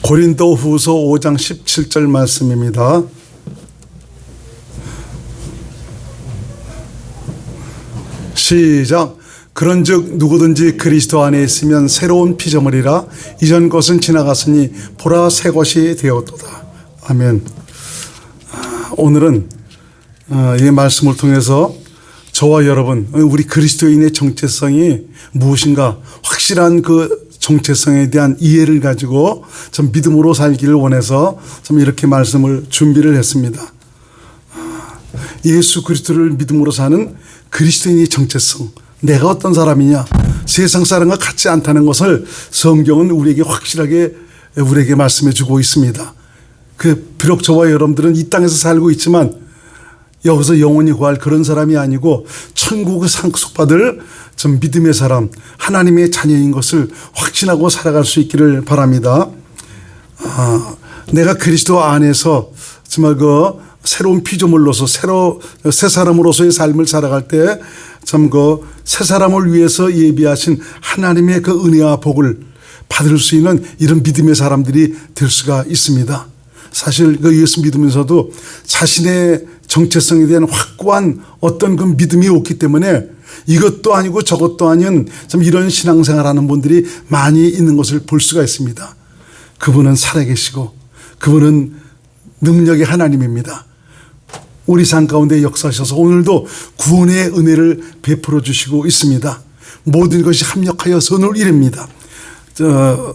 고린도후서 5장 17절 말씀입니다. 시작. 그런즉 누구든지 그리스도 안에 있으면 새로운 피조물이라 이전 것은 지나갔으니 보라 새 것이 되었도다. 아멘. 오늘은 이 말씀을 통해서 저와 여러분, 우리 그리스도인의 정체성이 무엇인가 확실한 그 정체성에 대한 이해를 가지고 좀 믿음으로 살기를 원해서 좀 이렇게 말씀을 준비를 했습니다. 예수 그리스도를 믿음으로 사는 그리스도인의 정체성, 내가 어떤 사람이냐, 세상 사람과 같지 않다는 것을 성경은 우리에게 확실하게 우리에게 말씀해 주고 있습니다. 비록 저와 여러분들은 이 땅에서 살고 있지만 여기서 영원히 구할 그런 사람이 아니고 천국을 상속받을 좀 믿음의 사람, 하나님의 자녀인 것을 확신하고 살아갈 수 있기를 바랍니다. 내가 그리스도 안에서 정말 새로운 피조물로서 새 사람으로서의 삶을 살아갈 때 참 새 사람을 위해서 예비하신 하나님의 그 은혜와 복을 받을 수 있는 이런 믿음의 사람들이 될 수가 있습니다. 사실 예수 믿으면서도 자신의 정체성에 대한 확고한 어떤 그 믿음이 없기 때문에 이것도 아니고 저것도 아닌 좀 이런 신앙생활하는 분들이 많이 있는 것을 볼 수가 있습니다. 그분은 살아계시고 그분은 능력의 하나님입니다. 우리 삶 가운데 역사하셔서 오늘도 구원의 은혜를 베풀어 주시고 있습니다. 모든 것이 합력하여 선을 이룹니다.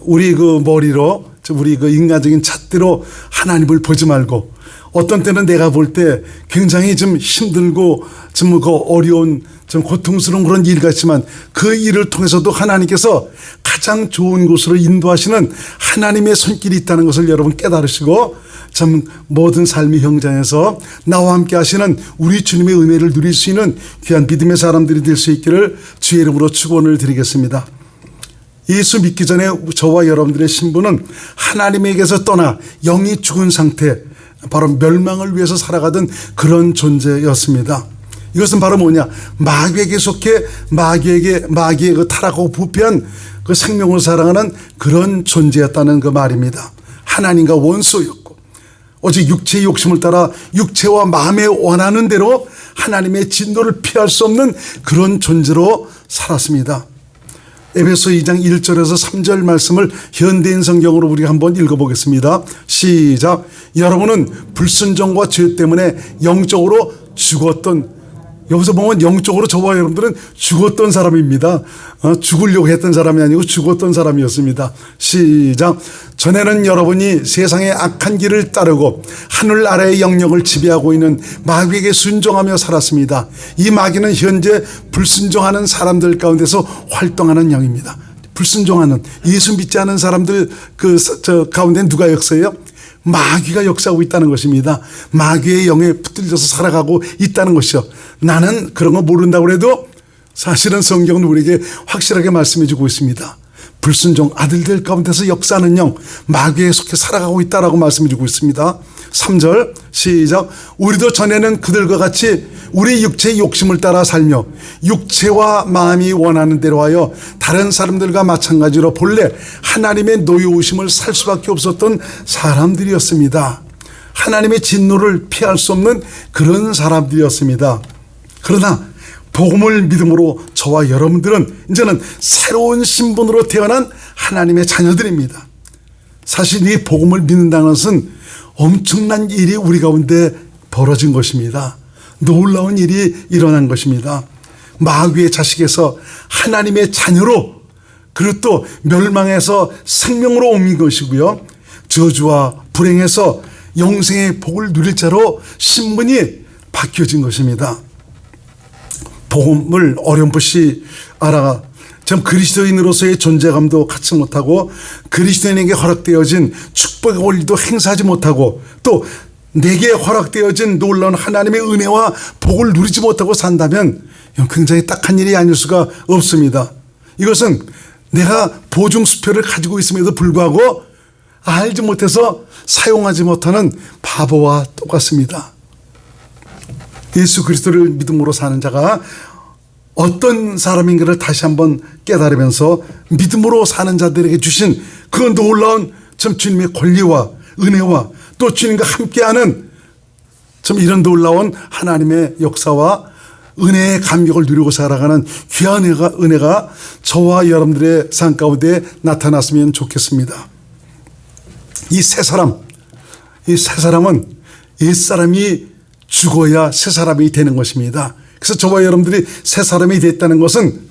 우리 머리로, 우리 인간적인 잣대로 하나님을 보지 말고, 어떤 때는 내가 볼 때 굉장히 좀 힘들고 좀 어려운 좀 고통스러운 그런 일 같지만 그 일을 통해서도 하나님께서 가장 좋은 곳으로 인도하시는 하나님의 손길이 있다는 것을 여러분 깨달으시고 참 모든 삶의 현장에서 나와 함께 하시는 우리 주님의 은혜를 누릴 수 있는 귀한 믿음의 사람들이 될 수 있기를 주의 이름으로 축원을 드리겠습니다. 예수 믿기 전에 저와 여러분들의 신분은 하나님에게서 떠나 영이 죽은 상태, 바로 멸망을 위해서 살아가던 그런 존재였습니다. 이것은 바로 뭐냐? 마귀에게 속해 마귀의 그 타락하고 부패한 그 생명을 사랑하는 그런 존재였다는 그 말입니다. 하나님과 원수였고 오직 육체의 욕심을 따라 육체와 마음에 원하는 대로 하나님의 진노를 피할 수 없는 그런 존재로 살았습니다. 에베소 2장 1절에서 3절 말씀을 현대인 성경으로 우리가 한번 읽어보겠습니다. 시작. 여러분은 불순종과 죄 때문에 영적으로 죽었던, 여기서 보면 영적으로 저와 여러분들은 죽었던 사람입니다. 죽으려고 했던 사람이 아니고 죽었던 사람이었습니다. 시작. 전에는 여러분이 세상의 악한 길을 따르고 하늘 아래의 영역을 지배하고 있는 마귀에게 순종하며 살았습니다. 이 마귀는 현재 불순종하는 사람들 가운데서 활동하는 영입니다. 불순종하는, 예수 믿지 않은 사람들 저 가운데 누가 역사해요? 마귀가 역사하고 있다는 것입니다. 마귀의 영에 붙들려서 살아가고 있다는 것이요. 나는 그런 거 모른다고 해도 사실은 성경은 우리에게 확실하게 말씀해 주고 있습니다. 불순종 아들들 가운데서 역사하는 영, 마귀에 속해 살아가고 있다라고 말씀해 주고 있습니다. 3절 시작. 우리도 전에는 그들과 같이 우리 육체의 욕심을 따라 살며 육체와 마음이 원하는 대로 하여 다른 사람들과 마찬가지로 본래 하나님의 노여우심을 살 수밖에 없었던 사람들이었습니다. 하나님의 진노를 피할 수 없는 그런 사람들이었습니다. 그러나 복음을 믿음으로 저와 여러분들은 이제는 새로운 신분으로 태어난 하나님의 자녀들입니다. 사실 이 복음을 믿는다는 것은 엄청난 일이 우리 가운데 벌어진 것입니다. 놀라운 일이 일어난 것입니다. 마귀의 자식에서 하나님의 자녀로, 그리고 또 멸망에서 생명으로 옮긴 것이고요. 저주와 불행에서 영생의 복을 누릴 자로 신분이 바뀌어진 것입니다. 복음을 어렴풋이 알아가 참 그리스도인으로서의 존재감도 갖지 못하고 그리스도인에게 허락되어진 축복의 권리도 행사하지 못하고 또 내게 허락되어진 놀라운 하나님의 은혜와 복을 누리지 못하고 산다면 굉장히 딱한 일이 아닐 수가 없습니다. 이것은 내가 보증수표를 가지고 있음에도 불구하고 알지 못해서 사용하지 못하는 바보와 똑같습니다. 예수 그리스도를 믿음으로 사는 자가 어떤 사람인가를 다시 한번 깨달으면서 믿음으로 사는 자들에게 주신 그 놀라운 참 주님의 권리와 은혜와 또 주님과 함께하는 참 이런 놀라운 하나님의 역사와 은혜의 감격을 누리고 살아가는 귀한 은혜가 저와 여러분들의 삶 가운데 나타났으면 좋겠습니다. 이 세 사람은 옛사람이 죽어야 새 사람이 되는 것입니다. 그래서 저와 여러분들이 새 사람이 됐다는 것은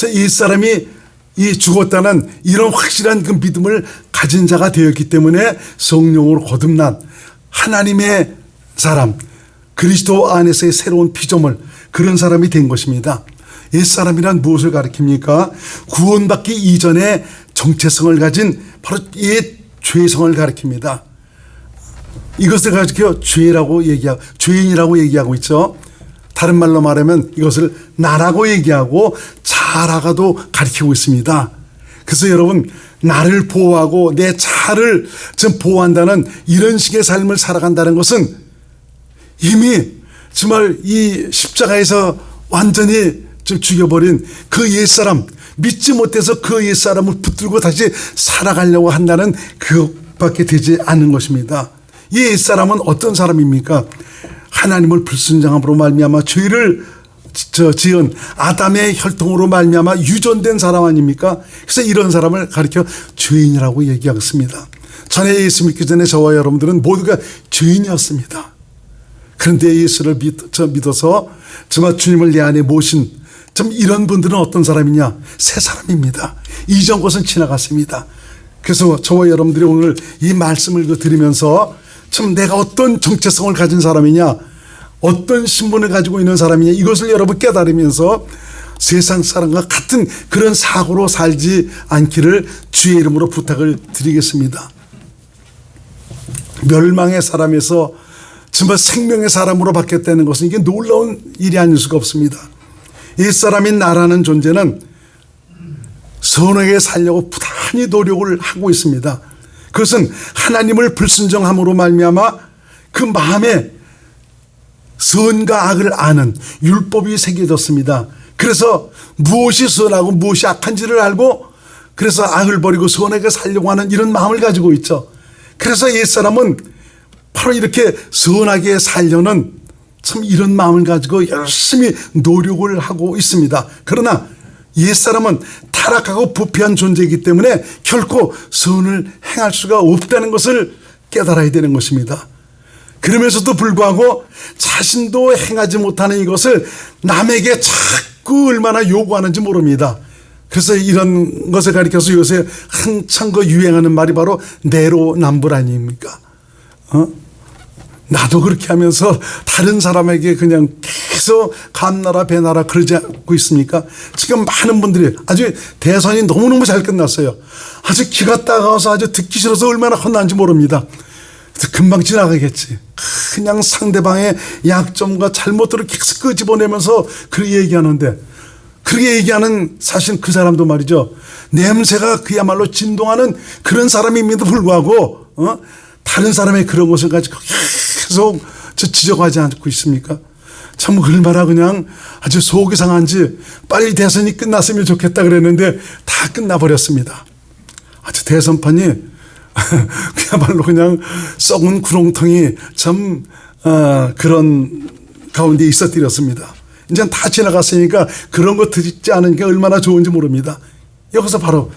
옛사람이 이 죽었다는 이런 확실한 그 믿음을 가진 자가 되었기 때문에 성령으로 거듭난 하나님의 사람, 그리스도 안에서의 새로운 피조물, 그런 사람이 된 것입니다. 옛사람이란 무엇을 가리킵니까? 구원받기 이전에 정체성을 가진 바로 옛 죄성을 가리킵니다. 이것을 가지고 죄인이라고 얘기하고 있죠. 다른 말로 말하면 이것을 나라고 얘기하고 자라가도 가리키고 있습니다. 그래서 여러분, 나를 보호하고 내 자아를 좀 보호한다는 이런 식의 삶을 살아간다는 것은 이미 정말 이 십자가에서 완전히 좀 죽여버린 그 옛사람, 믿지 못해서 그 옛사람을 붙들고 다시 살아가려고 한다는 그것밖에 되지 않는 것입니다. 이 옛사람은 어떤 사람입니까? 하나님을 불순종함으로 말미암아 죄를 지은 아담의 혈통으로 말미암아 유전된 사람 아닙니까? 그래서 이런 사람을 가리켜 죄인이라고 얘기하겠습니다. 전에 예수 믿기 전에 저와 여러분들은 모두가 죄인이었습니다. 그런데 예수를 믿어서 정말 주님을 내 안에 모신 좀 이런 분들은 어떤 사람이냐? 새 사람입니다. 이전 것은 지나갔습니다. 그래서 저와 여러분들이 오늘 이 말씀을 들으면서 참 내가 어떤 정체성을 가진 사람이냐, 어떤 신분을 가지고 있는 사람이냐, 이것을 여러분 깨달으면서 세상 사람과 같은 그런 사고로 살지 않기를 주의 이름으로 부탁을 드리겠습니다. 멸망의 사람에서 정말 생명의 사람으로 바뀌었다는 것은 이게 놀라운 일이 아닐 수가 없습니다. 옛사람인 나라는 존재는 선하게 살려고 부단히 노력을 하고 있습니다. 그것은 하나님을 불순종함으로 말미암아 그 마음에 선과 악을 아는 율법이 새겨졌습니다. 그래서 무엇이 선하고 무엇이 악한지를 알고 그래서 악을 버리고 선하게 살려고 하는 이런 마음을 가지고 있죠. 그래서 옛사람은 바로 이렇게 선하게 살려는 참 이런 마음을 가지고 열심히 노력을 하고 있습니다. 그러나 옛사람은 타락하고 부패한 존재이기 때문에 결코 선을 행할 수가 없다는 것을 깨달아야 되는 것입니다. 그러면서도 불구하고 자신도 행하지 못하는 이것을 남에게 자꾸 얼마나 요구하는지 모릅니다. 그래서 이런 것을 가리켜서 요새 한창 유행하는 말이 바로 내로남불 아닙니까? 나도 그렇게 하면서 다른 사람에게 그냥 계속 감나라 배나라 그러지 않고 있습니까? 지금 많은 분들이 아주 대선이 너무너무 잘 끝났어요. 아주 기가 따가워서 아주 듣기 싫어서 얼마나 혼난지 모릅니다. 금방 지나가겠지. 그냥 상대방의 약점과 잘못들을 계속 끄집어내면서 그렇게 얘기하는데, 그렇게 얘기하는 사실 그 사람도 말이죠, 냄새가 그야말로 진동하는 그런 사람임에도 불구하고 다른 사람의 그런 것을 가지고 계속 지적하지 않고 있습니까? 참 얼마나 그냥 아주 속이 상한지 빨리 대선이 끝났으면 좋겠다 그랬는데 다 끝나버렸습니다. 아주 대선판이 그야말로 그냥 썩은 구렁텅이 참 그런 가운데 있어뜨렸습니다. 이제 다 지나갔으니까 그런 거 듣지 않은 게 얼마나 좋은지 모릅니다. 여기서 바로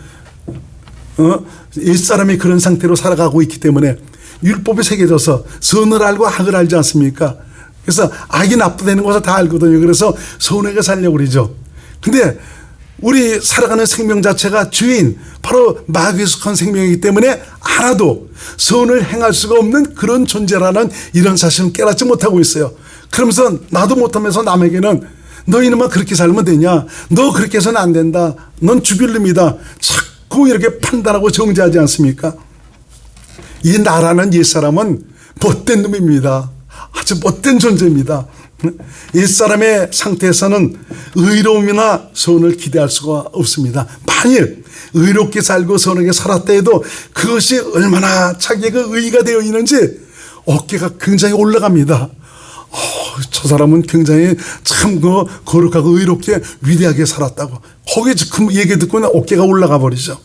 옛사람이 그런 상태로 살아가고 있기 때문에 율법이 새겨져서 선을 알고 악을 알지 않습니까? 그래서 악이 나쁘다는 것을 다 알거든요. 그래서 선하게 살려고 그러죠. 근데 우리 살아가는 생명 자체가 주인, 바로 마귀에 속한 생명이기 때문에 알아도 선을 행할 수가 없는 그런 존재라는 이런 사실을 깨닫지 못하고 있어요. 그러면서 나도 못하면서 남에게는 너 이놈아 그렇게 살면 되냐, 너 그렇게 해서는 안 된다, 넌 죽일 놈이다, 자꾸 이렇게 판단하고 정죄하지 않습니까? 이 나라는 옛사람은 못된 놈입니다. 아주 못된 존재입니다. 옛사람의 상태에서는 의로움이나 선을 기대할 수가 없습니다. 만일 의롭게 살고 선하게 살았다 해도 그것이 얼마나 자기의 그 의의가 되어 있는지 어깨가 굉장히 올라갑니다. 저 사람은 굉장히 참 거룩하고 의롭게 위대하게 살았다고. 거기 그 얘기 듣고는 어깨가 올라가 버리죠.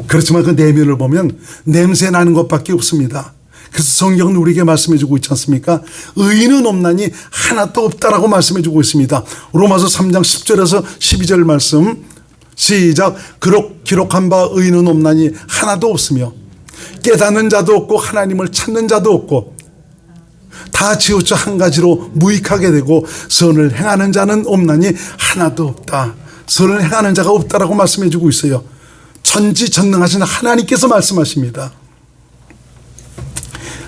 그렇지만 그 내면을 보면 냄새 나는 것밖에 없습니다. 그래서 성경은 우리에게 말씀해 주고 있지 않습니까? 의인은 없나니 하나도 없다라고 말씀해 주고 있습니다. 로마서 3장 10절에서 12절 말씀 시작. 기록한 바 의인은 없나니 하나도 없으며 깨닫는 자도 없고 하나님을 찾는 자도 없고 다 치우쳐 한 가지로 무익하게 되고 선을 행하는 자는 없나니 하나도 없다. 선을 행하는 자가 없다라고 말씀해 주고 있어요. 천지전능하신 하나님께서 말씀하십니다.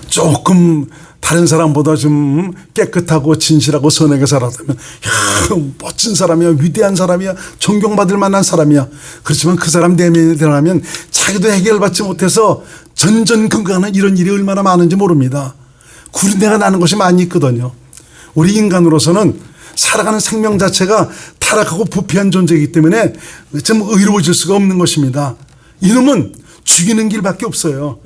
조금 다른 사람보다 좀 깨끗하고 진실하고 선하게 살았다면 멋진 사람이야, 위대한 사람이야, 존경받을 만한 사람이야. 그렇지만 그 사람 내면에 드러나면 자기도 해결받지 못해서 전전긍긍하는 이런 일이 얼마나 많은지 모릅니다. 구린내가 나는 것이 많이 있거든요. 우리 인간으로서는 살아가는 생명 자체가 타락하고 부패한 존재이기 때문에 좀 의로워질 수가 없는 것입니다. 이놈은 죽이는 길밖에 없어요.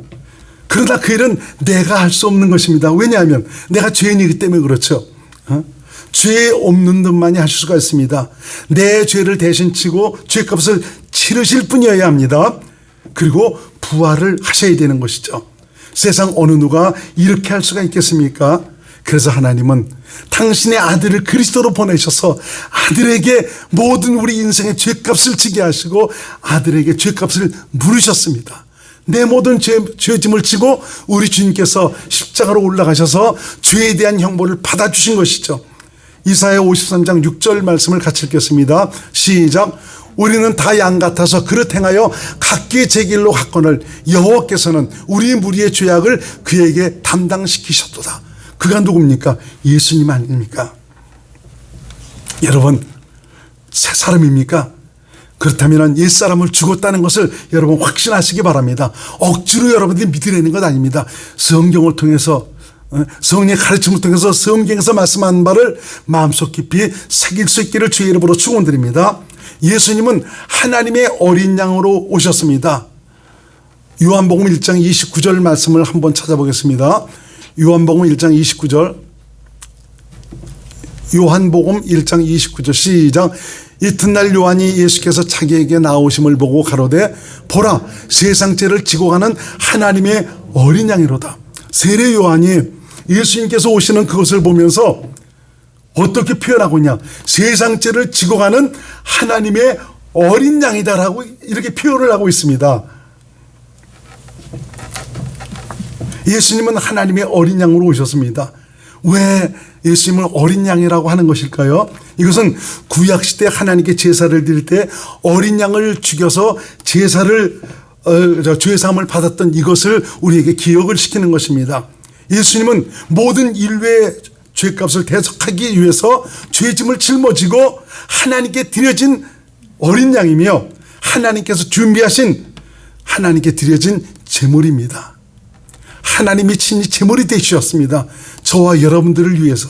그러나 그 일은 내가 할 수 없는 것입니다. 왜냐하면 내가 죄인이기 때문에 그렇죠. 죄 없는 놈만이 하실 수가 있습니다. 내 죄를 대신 치고 죄값을 치르실 분이어야 합니다. 그리고 부활을 하셔야 되는 것이죠. 세상 어느 누가 이렇게 할 수가 있겠습니까? 그래서 하나님은 당신의 아들을 그리스도로 보내셔서 아들에게 모든 우리 인생의 죄값을 지게 하시고 아들에게 죄값을 물으셨습니다. 내 모든 죄짐을 지고 우리 주님께서 십자가로 올라가셔서 죄에 대한 형벌을 받아주신 것이죠. 이사야 53장 6절 말씀을 같이 읽겠습니다. 시작. 우리는 다 양 같아서 그릇 행하여 각기 제 길로 갔거늘 여호와께서는 우리 무리의 죄악을 그에게 담당시키셨도다. 그가 누굽니까? 예수님 아닙니까? 여러분, 새 사람입니까? 그렇다면 옛사람을 죽었다는 것을 여러분 확신하시기 바랍니다. 억지로 여러분들이 믿으려는 것 아닙니다. 성경을 통해서, 성령의 가르침을 통해서 성경에서 말씀한 바를 마음속 깊이 새길 수 있기를 주의 이름으로 축원드립니다. 예수님은 하나님의 어린 양으로 오셨습니다. 요한복음 1장 29절 말씀을 한번 찾아보겠습니다. 요한복음 1장 29절. 요한복음 1장 29절 시작. 이튿날 요한이 예수께서 자기에게 나오심을 보고 가로되 보라 세상 죄를 지고 가는 하나님의 어린 양이로다. 세례 요한이 예수님께서 오시는 그것을 보면서 어떻게 표현하고 있냐? 세상 죄를 지고 가는 하나님의 어린 양이다라고 이렇게 표현을 하고 있습니다. 예수님은 하나님의 어린 양으로 오셨습니다. 왜 예수님을 어린 양이라고 하는 것일까요? 이것은 구약시대 하나님께 제사를 드릴 때 어린 양을 죽여서 제사를 죄사함을 받았던 이것을 우리에게 기억을 시키는 것입니다. 예수님은 모든 인류의 죄값을 대속하기 위해서 죄짐을 짊어지고 하나님께 드려진 어린 양이며 하나님께서 준비하신 하나님께 드려진 제물입니다. 하나님이 친히 제물이 되주셨습니다. 저와 여러분들을 위해서.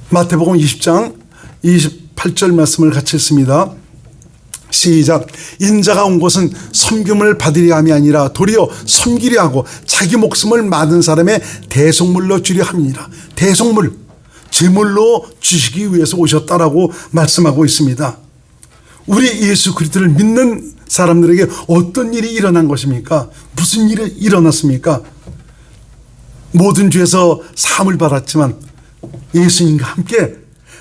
마태복음 20장 28절 말씀을 같이 읽습니다. 시작. 인자가 온 것은 섬김을 받으려 함이 아니라 도리어 섬기려 하고 자기 목숨을 많은 사람의 대속물로 주려 함이니라. 대속물, 제물로 주시기 위해서 오셨다라고 말씀하고 있습니다. 우리 예수 그리스도를 믿는 사람들에게 어떤 일이 일어난 것입니까? 무슨 일이 일어났습니까? 모든 죄에서 사함을 받았지만 예수님과 함께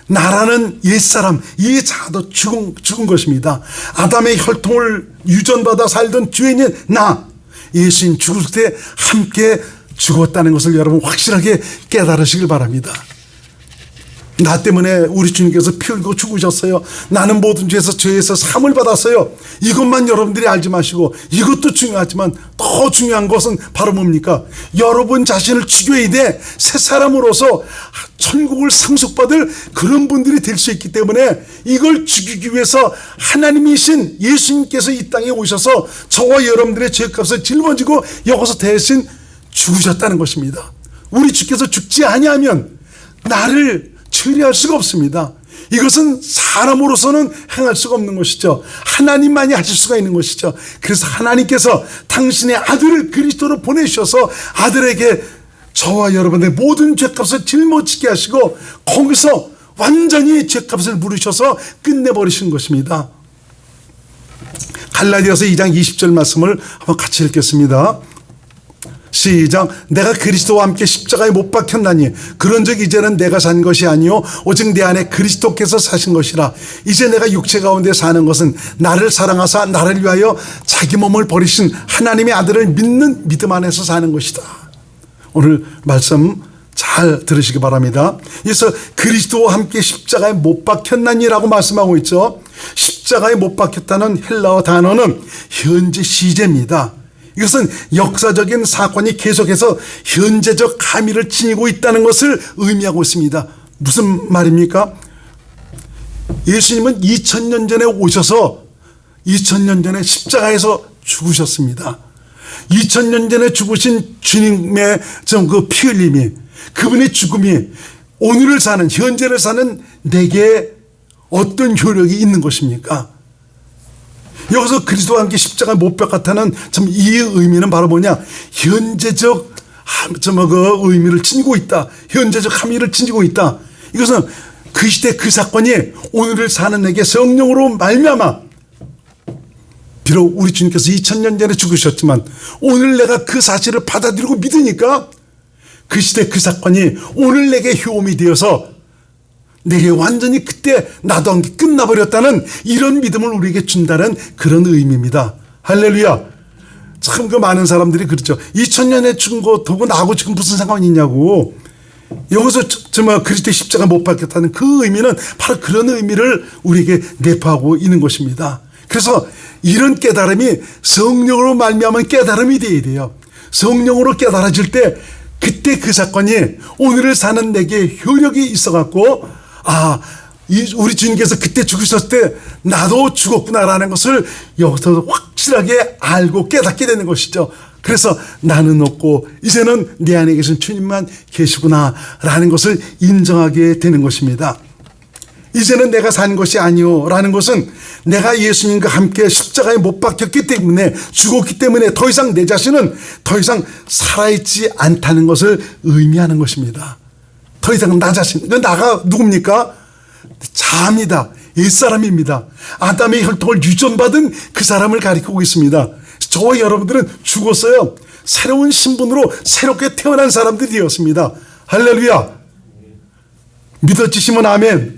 나라는 옛사람 이 자도 죽은 것입니다. 아담의 혈통을 유전받아 살던 죄인인 나 예수님 죽을 때 함께 죽었다는 것을 여러분 확실하게 깨달으시길 바랍니다. 나 때문에 우리 주님께서 피 흘리고 죽으셨어요. 나는 모든 죄에서 사함을 받았어요. 이것만 여러분들이 알지 마시고 이것도 중요하지만 더 중요한 것은 바로 뭡니까? 여러분 자신을 죽여야 돼. 새 사람으로서 천국을 상속받을 그런 분들이 될 수 있기 때문에 이걸 죽이기 위해서 하나님이신 예수님께서 이 땅에 오셔서 저와 여러분들의 죄값을 짊어지고 여기서 대신 죽으셨다는 것입니다. 우리 주께서 죽지 아니하면 나를 처리할 수가 없습니다. 이것은 사람으로서는 행할 수가 없는 것이죠. 하나님만이 하실 수가 있는 것이죠. 그래서 하나님께서 당신의 아들을 그리스도로 보내주셔서 아들에게 저와 여러분의 모든 죄값을 짊어지게 하시고 거기서 완전히 죄값을 물으셔서 끝내버리신 것입니다. 갈라디아서 2장 20절 말씀을 한번 같이 읽겠습니다. 시작. 내가 그리스도와 함께 십자가에 못 박혔나니 그런즉 이제는 내가 산 것이 아니요 오직 내 안에 그리스도께서 사신 것이라. 이제 내가 육체 가운데 사는 것은 나를 사랑하사 나를 위하여 자기 몸을 버리신 하나님의 아들을 믿는 믿음 안에서 사는 것이다. 오늘 말씀 잘 들으시기 바랍니다. 그래서 그리스도와 함께 십자가에 못 박혔나니라고 말씀하고 있죠. 십자가에 못 박혔다는 헬라어 단어는 현재 시제입니다. 이것은 역사적인 사건이 계속해서 현재적 함의를 지니고 있다는 것을 의미하고 있습니다. 무슨 말입니까? 예수님은 2000년 전에 오셔서 2000년 전에 십자가에서 죽으셨습니다. 2000년 전에 죽으신 주님의 그 피 흘림이, 그분의 죽음이 오늘을 사는, 현재를 사는 내게 어떤 효력이 있는 것입니까? 여기서 그리스도와 함께 십자가에 못 박혔다는 참 이 의미는 바로 뭐냐? 현재적 그 의미를 지니고 있다. 현재적 함의를 지니고 있다. 이것은 그 시대 그 사건이 오늘을 사는 내게 성령으로 말미암아, 비록 우리 주님께서 2000년 전에 죽으셨지만 오늘 내가 그 사실을 받아들이고 믿으니까 그 시대 그 사건이 오늘 내게 효험이 되어서 내게 완전히 그때 나도 함께 끝나버렸다는 이런 믿음을 우리에게 준다는 그런 의미입니다. 할렐루야. 참 그 많은 사람들이 그렇죠. 2000년에 죽은 것하고 나하고 지금 무슨 상관이 있냐고. 여기서 정말 그리스도의 십자가 못 박혔다는 그 의미는 바로 그런 의미를 우리에게 내포하고 있는 것입니다. 그래서 이런 깨달음이 성령으로 말미암은 깨달음이 되어야 돼요. 성령으로 깨달아질 때 그때 그 사건이 오늘을 사는 내게 효력이 있어갖고, 우리 주님께서 그때 죽으셨을 때 나도 죽었구나라는 것을 여기서 확실하게 알고 깨닫게 되는 것이죠. 그래서 나는 없고 이제는 내 안에 계신 주님만 계시구나라는 것을 인정하게 되는 것입니다. 이제는 내가 산 것이 아니오라는 것은 내가 예수님과 함께 십자가에 못 박혔기 때문에, 죽었기 때문에 더 이상 내 자신은 더 이상 살아있지 않다는 것을 의미하는 것입니다. 더 이상 나 자신, 나가 누굽니까? 자입니다. 옛사람입니다. 아담의 혈통을 유전받은 그 사람을 가리키고 있습니다. 저와 여러분들은 죽었어요. 새로운 신분으로 새롭게 태어난 사람들이 되었습니다. 할렐루야. 믿어지시면 아멘.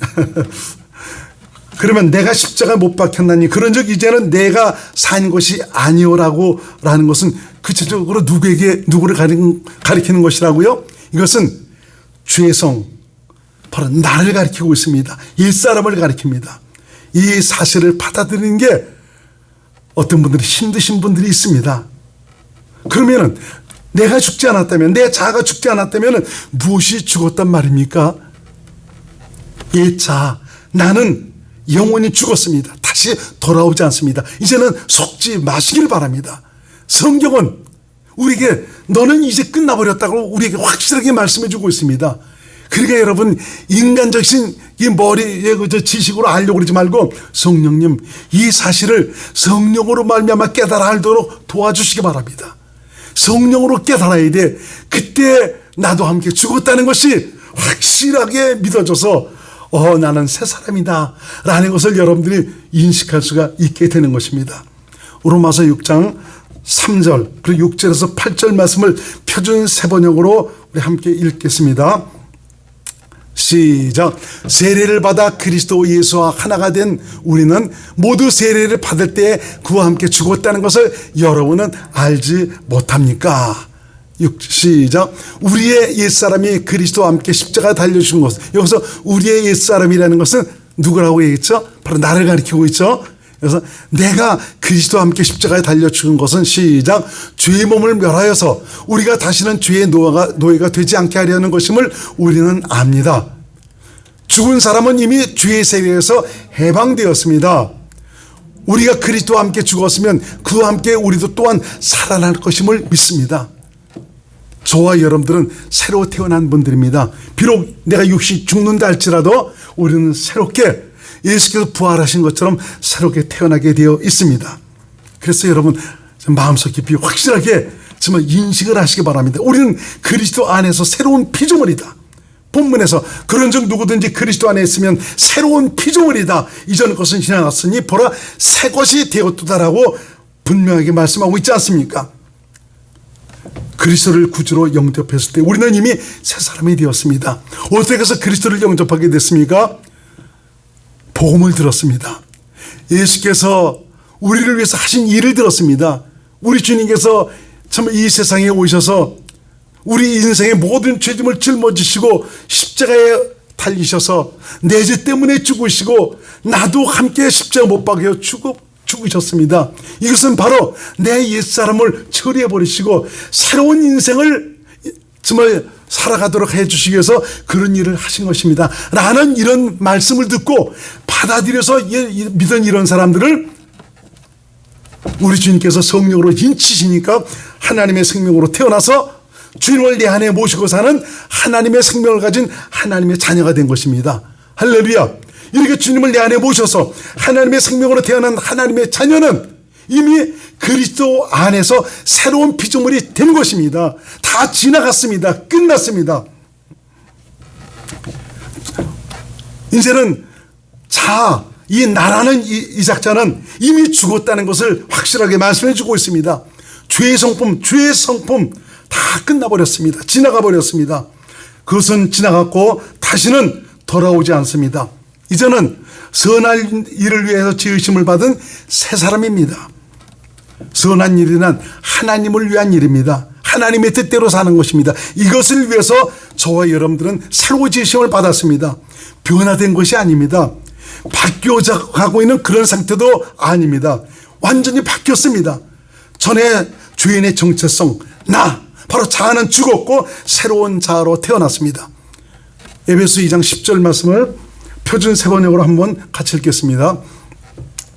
그러면 내가 십자가 못 박혔나니 그런즉 이제는 내가 산 것이 아니오라고 라는 것은 구체적으로 누구를 가리키는 것이라고요? 이것은 죄성, 바로 나를 가리키고 있습니다. 옛사람을 가리킵니다. 이 사실을 받아들이는 게 어떤 분들이 힘드신 분들이 있습니다. 그러면은 내가 죽지 않았다면, 내 자아가 죽지 않았다면 무엇이 죽었단 말입니까? 옛자, 나는 영원히 죽었습니다. 다시 돌아오지 않습니다. 이제는 속지 마시길 바랍니다. 성경은 우리에게 너는 이제 끝나버렸다고 우리에게 확실하게 말씀해 주고 있습니다. 그러니까 여러분, 인간적인 이 머리의 지식으로 알려고 그러지 말고 성령님, 이 사실을 성령으로 말미암아 깨달아 알도록 도와주시기 바랍니다. 성령으로 깨달아야 돼. 그때 나도 함께 죽었다는 것이 확실하게 믿어져서 나는 새 사람이다 라는 것을 여러분들이 인식할 수가 있게 되는 것입니다. 로마서 6장 3절 그리고 6절에서 8절 말씀을 표준 세번역으로 우리 함께 읽겠습니다. 시작. 세례를 받아 그리스도 예수와 하나가 된 우리는 모두 세례를 받을 때 그와 함께 죽었다는 것을 여러분은 알지 못합니까? 시작. 우리의 옛사람이 그리스도와 함께 십자가에 달려주신 것. 여기서 우리의 옛사람이라는 것은 누구라고 얘기했죠? 바로 나를 가리키고 있죠. 그래서 내가 그리스도와 함께 십자가에 달려 죽은 것은 시작. 죄의 몸을 멸하여서 우리가 다시는 죄의 노예가 되지 않게 하려는 것임을 우리는 압니다. 죽은 사람은 이미 죄의 세계에서 해방되었습니다. 우리가 그리스도와 함께 죽었으면 그와 함께 우리도 또한 살아날 것임을 믿습니다. 저와 여러분들은 새로 태어난 분들입니다. 비록 내가 육신이 죽는다 할지라도 우리는 새롭게 예수께서 부활하신 것처럼 새롭게 태어나게 되어 있습니다. 그래서 여러분 마음속 깊이 확실하게 정말 인식을 하시기 바랍니다. 우리는 그리스도 안에서 새로운 피조물이다. 본문에서 그런즉 누구든지 그리스도 안에 있으면 새로운 피조물이다. 이전 것은 지나갔으니 보라 새 것이 되었도다라고 분명하게 말씀하고 있지 않습니까? 그리스도를 구주로 영접했을 때 우리는 이미 새 사람이 되었습니다. 어떻게 해서 그리스도를 영접하게 됐습니까? 복음을 들었습니다. 예수께서 우리를 위해서 하신 일을 들었습니다. 우리 주님께서 참 이 세상에 오셔서 우리 인생의 모든 죄짐을 짊어지시고 십자가에 달리셔서 내 죄 때문에 죽으시고 나도 함께 십자가 못 박혀 죽으셨습니다. 이것은 바로 내 옛사람을 처리해 버리시고 새로운 인생을 정말 살아가도록 해주시기 위해서 그런 일을 하신 것입니다. 라는 이런 말씀을 듣고 받아들여서 믿은 이런 사람들을 우리 주님께서 성령으로 인치시니까 하나님의 생명으로 태어나서 주님을 내 안에 모시고 사는 하나님의 생명을 가진 하나님의 자녀가 된 것입니다. 할렐루야. 이렇게 주님을 내 안에 모셔서 하나님의 생명으로 태어난 하나님의 자녀는 이미 그리스도 안에서 새로운 피조물이 된 것입니다. 다 지나갔습니다. 끝났습니다. 이제는 이 나라는 이 작자는 이미 죽었다는 것을 확실하게 말씀해 주고 있습니다. 죄의 성품 다 끝나버렸습니다. 지나가 버렸습니다. 그것은 지나갔고 다시는 돌아오지 않습니다. 이제는 선한 일을 위해서 지으심을 받은 새 사람입니다. 선한 일이란 하나님을 위한 일입니다. 하나님의 뜻대로 사는 것입니다. 이것을 위해서 저와 여러분들은 새로 지으심을 받았습니다. 변화된 것이 아닙니다. 바뀌어져 가고 있는 그런 상태도 아닙니다. 완전히 바뀌었습니다. 전에 죄인의 정체성 바로 자아는 죽었고 새로운 자아로 태어났습니다. 에베소 2장 10절 말씀을 표준 세번역으로 한번 같이 읽겠습니다.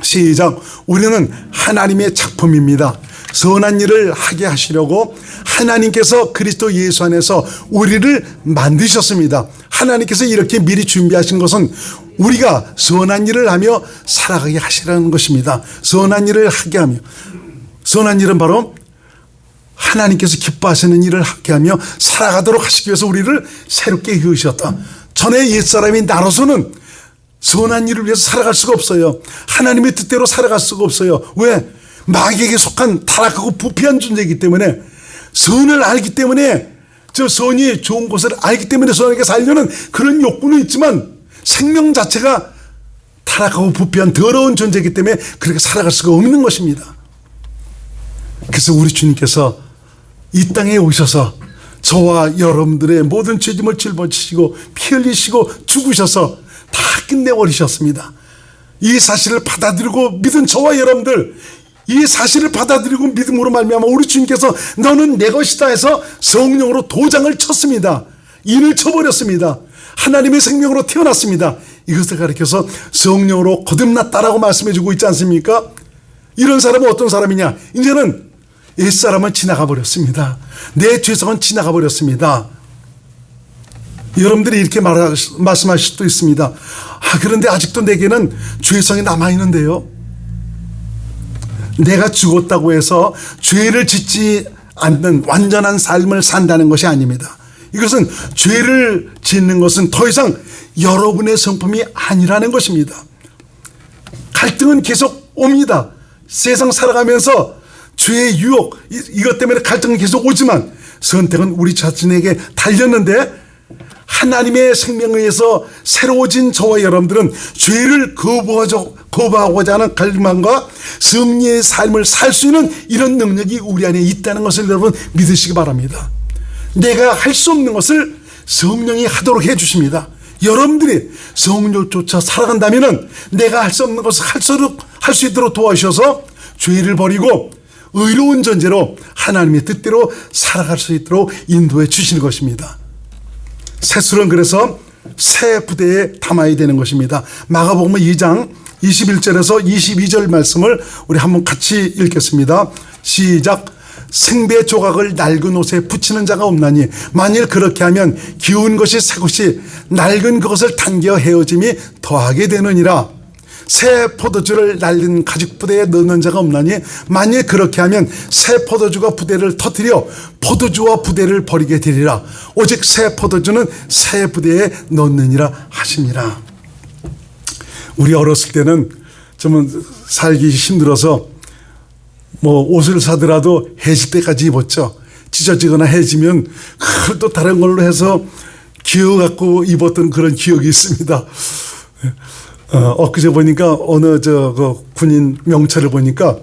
시작. 우리는 하나님의 작품입니다. 선한 일을 하게 하시려고 하나님께서 그리스도 예수 안에서 우리를 만드셨습니다. 하나님께서 이렇게 미리 준비하신 것은 우리가 선한 일을 하며 살아가게 하시라는 것입니다. 선한 일을 하게 하며, 선한 일은 바로 하나님께서 기뻐하시는 일을 하게 하며 살아가도록 하시기 위해서 우리를 새롭게 지으셨다. 전에 옛사람이 나로서는 선한 일을 위해서 살아갈 수가 없어요. 하나님의 뜻대로 살아갈 수가 없어요. 왜? 마귀에게 속한 타락하고 부패한 존재이기 때문에, 선을 알기 때문에, 저 선이 좋은 것을 알기 때문에 선하게 살려는 그런 욕구는 있지만 생명 자체가 타락하고 부패한 더러운 존재이기 때문에 그렇게 살아갈 수가 없는 것입니다. 그래서 우리 주님께서 이 땅에 오셔서 저와 여러분들의 모든 죄짐을 짊어지시고 피 흘리시고 죽으셔서 다 끝내버리셨습니다. 이 사실을 받아들이고 믿은 저와 여러분들, 이 사실을 받아들이고 믿음으로 말미암아 우리 주님께서 너는 내 것이다 해서 성령으로 도장을 쳤습니다. 인을 쳐버렸습니다. 하나님의 생명으로 태어났습니다. 이것을 가리켜서 성령으로 거듭났다라고 말씀해주고 있지 않습니까? 이런 사람은 어떤 사람이냐? 이제는 옛사람은 지나가 버렸습니다. 내 죄성은 지나가 버렸습니다. 여러분들이 이렇게 말씀하실 수도 있습니다. 그런데 아직도 내게는 죄성이 남아있는데요. 내가 죽었다고 해서 죄를 짓지 않는 완전한 삶을 산다는 것이 아닙니다. 이것은 죄를 짓는 것은 더 이상 여러분의 성품이 아니라는 것입니다. 갈등은 계속 옵니다. 세상 살아가면서 죄의 유혹, 이것 때문에 갈등은 계속 오지만 선택은 우리 자신에게 달렸는데, 하나님의 생명에 의해서 새로워진 저와 여러분들은 죄를 거부하고자 하는 갈망과 승리의 삶을 살 수 있는 이런 능력이 우리 안에 있다는 것을 여러분 믿으시기 바랍니다. 내가 할 수 없는 것을 성령이 하도록 해주십니다. 여러분들이 성령을 쫓아 살아간다면 내가 할 수 없는 것을 할 수 있도록 도와주셔서 죄를 버리고 의로운 존재로 하나님의 뜻대로 살아갈 수 있도록 인도해 주시는 것입니다. 새술은 그래서 새 부대에 담아야 되는 것입니다. 마가복음 2장 21절에서 22절 말씀을 우리 한번 같이 읽겠습니다. 시작. 생배 조각을 낡은 옷에 붙이는 자가 없나니 만일 그렇게 하면 기운 것이 새 것이 낡은 그것을 당겨 헤어짐이 더하게 되느니라. 새 포도주를 낡은 가죽 부대에 넣는 자가 없나니 만일 그렇게 하면 새 포도주가 부대를 터뜨려 포도주와 부대를 버리게 되리라. 오직 새 포도주는 새 부대에 넣느니라 하시니라. 우리 어렸을 때는 좀 살기 힘들어서 뭐 옷을 사더라도 해질 때까지 입었죠. 찢어지거나 해지면 그걸 또 다른 걸로 해서 기어갖고 입었던 그런 기억이 있습니다. 엊그제 보니까 어느 그 군인 명찰을 보니까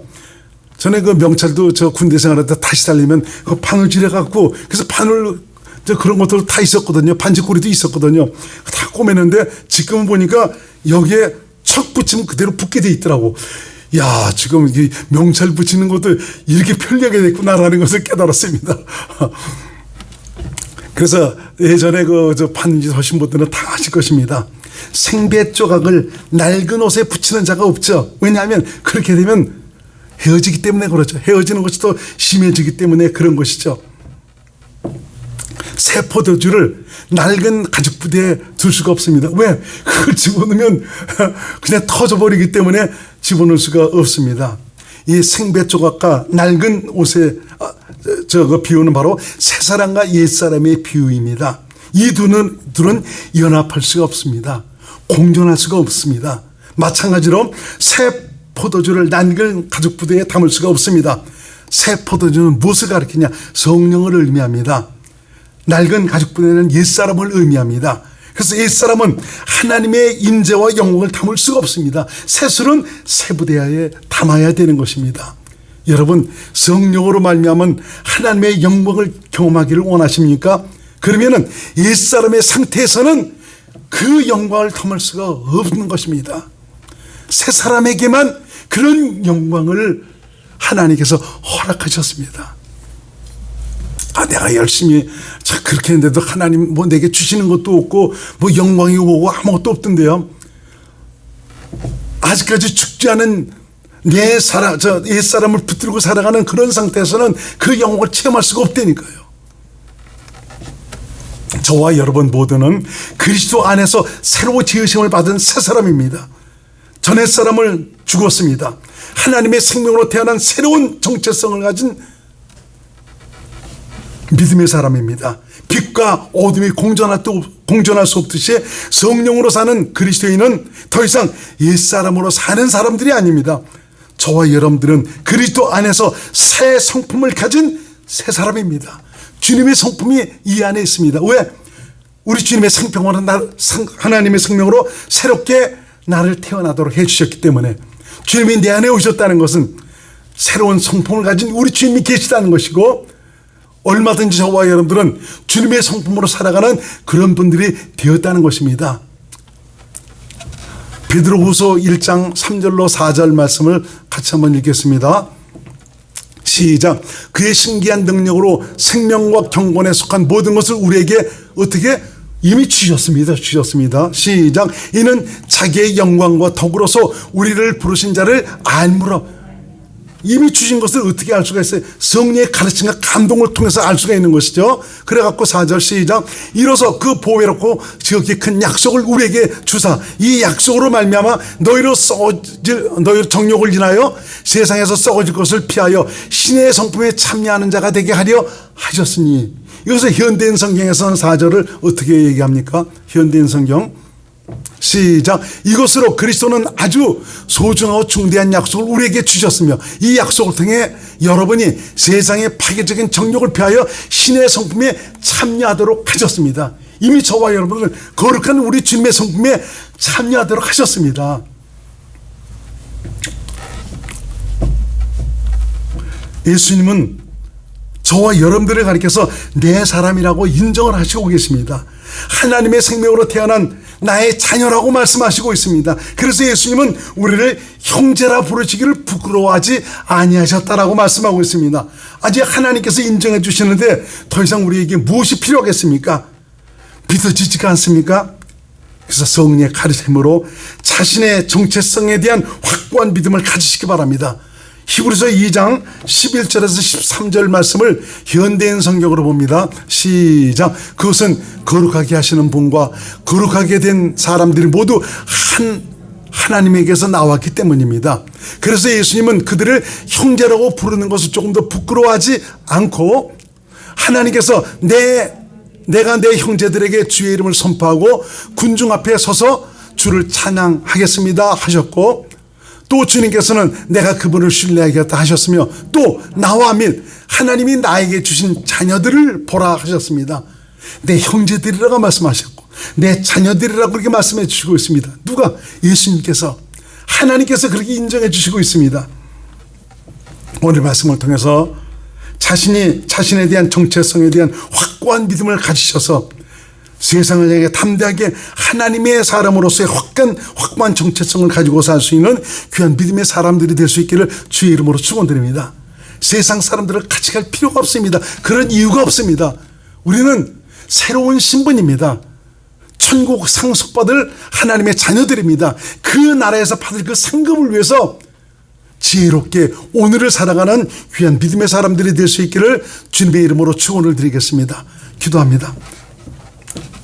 전에 그 명찰도 저 군대 생활할 때 다시 달리면 그 바늘질해 갖고 그래서 바늘 그런 것도 다 있었거든요. 반지꼬리도 있었거든요. 다 꼬매는데 지금 보니까 여기에 척 붙이면 그대로 붙게 돼 있더라고. 야, 지금 이 명찰 붙이는 것도 이렇게 편리하게 됐구나라는 것을 깨달았습니다. 그래서 예전에 저 반지 하신 분들은 다 아실 것입니다. 생배 조각을 낡은 옷에 붙이는 자가 없죠. 왜냐하면 그렇게 되면 헤어지기 때문에 그렇죠. 헤어지는 것이 더 심해지기 때문에 그런 것이죠. 새 포도주를 낡은 가죽 부대에 둘 수가 없습니다. 왜? 그걸 집어넣으면 그냥 터져버리기 때문에 집어넣을 수가 없습니다. 이 생배 조각과 낡은 옷에 그 비유는 바로 새 사람과 옛 사람의 비유입니다. 이 둘은 연합할 수가 없습니다. 공존할 수가 없습니다. 마찬가지로 새 포도주를 낡은 가죽 부대에 담을 수가 없습니다. 새 포도주는 무엇을 가리키냐? 성령을 의미합니다. 낡은 가죽 부대는 옛사람을 의미합니다. 그래서 옛사람은 하나님의 임재와 영광을 담을 수가 없습니다. 새 술은 새 부대에 담아야 되는 것입니다. 여러분, 성령으로 말미암은 하나님의 영광을 경험하기를 원하십니까? 그러면은 옛사람의 상태에서는 그 영광을 담을 수가 없는 것입니다. 새 사람에게만 그런 영광을 하나님께서 허락하셨습니다. 내가 열심히 그렇게 했는데도 하나님 뭐 내게 주시는 것도 없고 뭐 영광이 오고 아무것도 없던데요. 아직까지 죽지 않은 옛 사람을 붙들고 살아가는 그런 상태에서는 그 영광을 체험할 수가 없다니까요. 저와 여러분 모두는 그리스도 안에서 새로 지으심을 받은 새 사람입니다. 전의 사람을 죽었습니다. 하나님의 생명으로 태어난 새로운 정체성을 가진 믿음의 사람입니다. 빛과 어둠이 공존할 수 없듯이 성령으로 사는 그리스도인은 더 이상 옛사람으로 사는 사람들이 아닙니다. 저와 여러분들은 그리스도 안에서 새 성품을 가진 새 사람입니다. 주님의 성품이 이 안에 있습니다. 왜? 우리 주님의 생명으로 하나님의 생명으로 새롭게 나를 태어나도록 해주셨기 때문에 주님이 내 안에 오셨다는 것은 새로운 성품을 가진 우리 주님이 계시다는 것이고 얼마든지 저와 여러분들은 주님의 성품으로 살아가는 그런 분들이 되었다는 것입니다. 베드로후서 1장 3절로 4절 말씀을 같이 한번 읽겠습니다. 시작. 그의 신기한 능력으로 생명과 경건에 속한 모든 것을 우리에게 어떻게 이미 주셨습니다. 시작. 이는 자기의 영광과 덕으로서 우리를 부르신 자를 알므로. 이미 주신 것을 어떻게 알 수가 있어요? 성령의 가르침과 감동을 통해서 알 수가 있는 것이죠. 그래갖고 4절 시작. 이로써 그 보배롭고 지극히 큰 약속을 우리에게 주사 이 약속으로 말미암아 너희로 정욕을 인하여 세상에서 썩어질 것을 피하여 신의 성품에 참여하는 자가 되게 하려 하셨으니. 이것을 현대인 성경에서는 4절을 어떻게 얘기합니까? 현대인 성경 시작. 이것으로 그리스도는 아주 소중하고 중대한 약속을 우리에게 주셨으며 이 약속을 통해 여러분이 세상의 파괴적인 정욕을 피하여 신의 성품에 참여하도록 하셨습니다. 이미 저와 여러분은 거룩한 우리 주님의 성품에 참여하도록 하셨습니다. 예수님은 저와 여러분들을 가리켜서 내 사람이라고 인정을 하시고 계십니다. 하나님의 생명으로 태어난 나의 자녀라고 말씀하시고 있습니다. 그래서 예수님은 우리를 형제라 부르시기를 부끄러워하지 아니하셨다라고 말씀하고 있습니다. 아직 하나님께서 인정해 주시는데 더 이상 우리에게 무엇이 필요하겠습니까? 믿어지지가 않습니까? 그래서 성령의 가르침으로 자신의 정체성에 대한 확고한 믿음을 가지시기 바랍니다. 히브리서 2장 11절에서 13절 말씀을 현대인 성경으로 봅니다. 시작. 그것은 거룩하게 하시는 분과 거룩하게 된 사람들이 모두 하나님에게서 나왔기 때문입니다. 그래서 예수님은 그들을 형제라고 부르는 것을 조금 더 부끄러워하지 않고 하나님께서 내가 내 형제들에게 주의 이름을 선포하고 군중 앞에 서서 주를 찬양하겠습니다 하셨고, 또 주님께서는 내가 그분을 신뢰하겠다 하셨으며, 또 나와 및 하나님이 나에게 주신 자녀들을 보라 하셨습니다. 내 형제들이라고 말씀하셨고 내 자녀들이라고 그렇게 말씀해 주시고 있습니다. 누가? 예수님께서, 하나님께서 그렇게 인정해 주시고 있습니다. 오늘 말씀을 통해서 자신에 대한 정체성에 대한 확고한 믿음을 가지셔서 세상을 향해 담대하게 하나님의 사람으로서의 확고한 정체성을 가지고 살 수 있는 귀한 믿음의 사람들이 될 수 있기를 주의 이름으로 축원드립니다. 세상 사람들을 같이 갈 필요가 없습니다. 그런 이유가 없습니다. 우리는 새로운 신분입니다. 천국 상속받을 하나님의 자녀들입니다. 그 나라에서 받을 그 상급을 위해서 지혜롭게 오늘을 살아가는 귀한 믿음의 사람들이 될 수 있기를 주님의 이름으로 축원을 드리겠습니다. 기도합니다.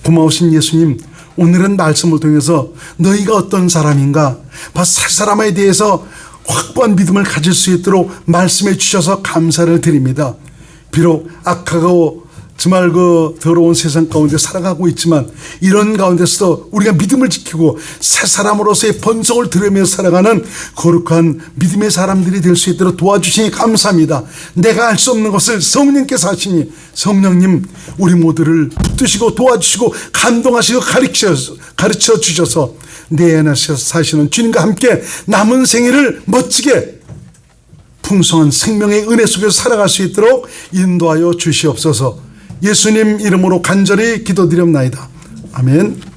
고마우신 예수님, 오늘은 말씀을 통해서 너희가 어떤 사람인가, 살 사람에 대해서 확고한 믿음을 가질 수 있도록 말씀해 주셔서 감사를 드립니다. 비록 악하고 정말 그 더러운 세상 가운데 살아가고 있지만, 이런 가운데서도 우리가 믿음을 지키고 새 사람으로서의 번성을 들으며 살아가는 거룩한 믿음의 사람들이 될 수 있도록 도와주시니 감사합니다. 내가 할 수 없는 것을 성령께서 하시니, 성령님 우리 모두를 붙드시고 도와주시고 감동하시고 가르쳐 주셔서 내 안에 사시는 주님과 함께 남은 생애를 멋지게 풍성한 생명의 은혜 속에서 살아갈 수 있도록 인도하여 주시옵소서. 예수님 이름으로 간절히 기도드립나이다. 아멘.